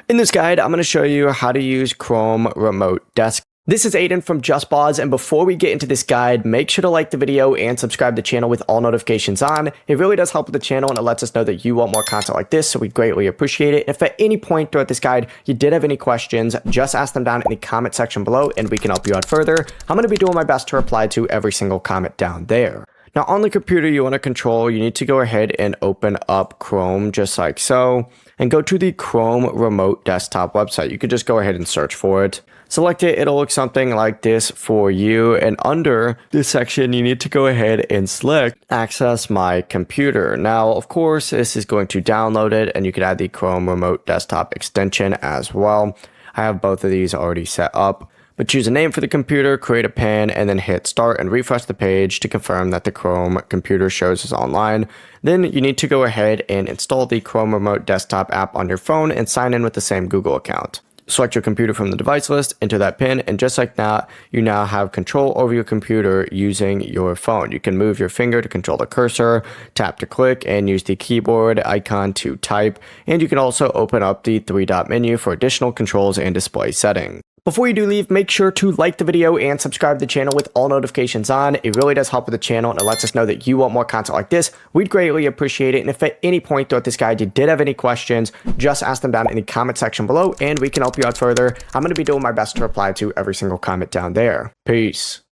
In this guide, I'm going to show you how to use Chrome Remote Desktop. This is Aiden from JustBoz, and before we get into this guide, make sure to like the video and subscribe to the channel with all notifications on. It really does help with the channel, and it lets us know that you want more content like this, so we greatly appreciate it. If at any point throughout this guide you did have any questions, just ask them down in the comment section below, and we can help you out further. I'm going to be doing my best to reply to every single comment down there. Now, on the computer you want to control, you need to go ahead and open up Chrome just like so, and go to the Chrome Remote Desktop website. You could just go ahead and search for it. Select it, it'll look something like this for you, and under this section you need to go ahead and select Access My Computer. Now, of course, this is going to download it, and you could add the Chrome Remote Desktop extension as well. I have both of these already set up. But choose a name for the computer, create a PIN, and then hit start and refresh the page to confirm that the Chrome computer shows is online. Then you need to go ahead and install the Chrome Remote Desktop app on your phone and sign in with the same Google account. Select your computer from the device list, enter that PIN, and just like that, you now have control over your computer using your phone. You can move your finger to control the cursor, tap to click, and use the keyboard icon to type. And you can also open up the three-dot menu for additional controls and display settings. Before you do leave, make sure to like the video and subscribe to the channel with all notifications on. It really does help with the channel, and it lets us know that you want more content like this. We'd greatly appreciate it. And if at any point throughout this guide you did have any questions, just ask them down in the comment section below, and we can help you out further. I'm going to be doing my best to reply to every single comment down there. Peace.